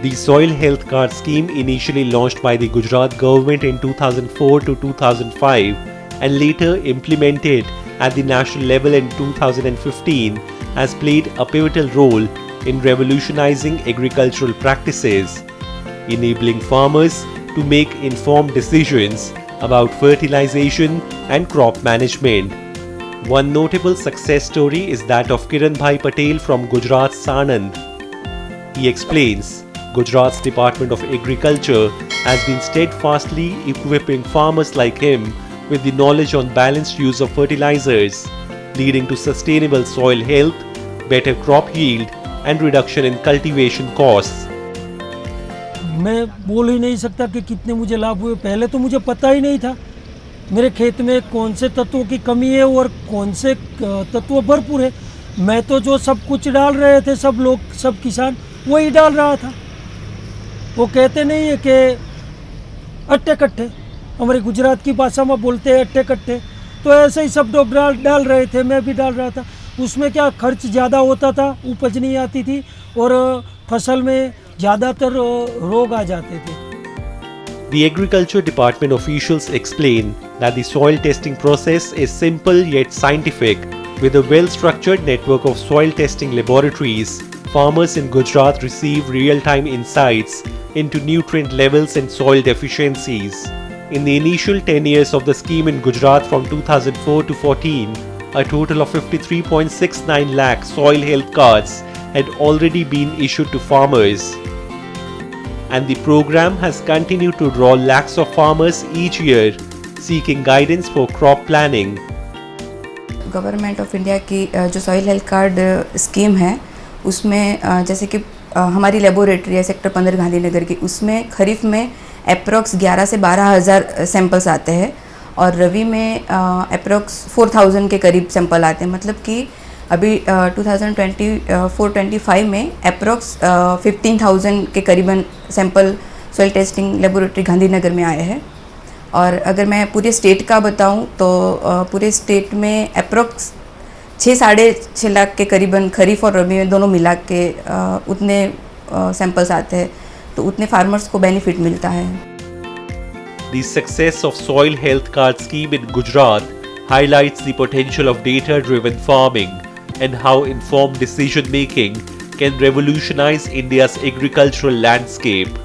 The Soil Health Card scheme, initially launched by the Gujarat government in 2004 to 2005 and later implemented at the national level in 2015, has played a pivotal role in revolutionizing agricultural practices, enabling farmers to make informed decisions about fertilization and crop management. One notable success story is that of Kiran Bhai Patel from Gujarat's Sanand. He explains, Gujarat's Department of Agriculture has been steadfastly equipping farmers like him with the knowledge on balanced use of fertilizers, leading to sustainable soil health, better crop yield, and reduction in cultivation costs. मैं बोल ही नहीं सकता कि कितने मुझे लाभ हुए। पहले तो मुझे पता ही नहीं था मेरे खेत में कौन से तत्वों की कमी है और कौन से तत्व भरपूर है। मैं तो जो सब कुछ डाल रहे थे, सब लोग, सब किसान वही डाल रहा था। वो कहते नहीं है कि अट्टे कट्टे, हमारे गुजरात की भाषा में बोलते हैं अट्टे कट्टे, तो ऐसे ही सब लोग डाल रहे थे, मैं भी डाल रहा था। उसमें क्या खर्च ज़्यादा होता था, उपज नहीं आती थी और फसल में ज़्यादातर रोग आ जाते थे। The Agriculture Department officials explain that the soil testing process is simple yet scientific. With a well-structured network of soil testing laboratories, farmers in Gujarat receive real-time insights into nutrient levels and soil deficiencies. In the initial 10 years of the scheme in Gujarat from 2004 to 14, a total of 53.69 lakh soil health cards had already been issued to farmers. And the program has continued to draw lakhs of farmers each year seeking guidance for crop planning. Government of India की जो soil health card scheme है, उसमें जैसे कि हमारी laboratory है sector 15 Gandhinagar की, उसमें खरीफ में अप्रॉक्स 11 से 12 हज़ार सैंपल्स आते हैं और रबी में अप्रॉक्स 4000 के करीब सैंपल आते हैं। मतलब कि अभी 2024-25 में अप्रॉक्स 15,000 के करीबन sample soil testing laboratory Gandhinagar में आए हैं। और अगर मैं पूरे स्टेट का बताऊं तो पूरे स्टेट में अप्रॉक्स 6-6.5 लाख के करीबन खरीफ और रबी में दोनों मिला के उतने सैंपल्स आते हैं, तो उतने फार्मर्स को बेनिफिट मिलता है। The success of Soil Health Card scheme in Gujarat highlights the potential of data-driven farming and how informed decision-making can revolutionize India's agricultural landscape.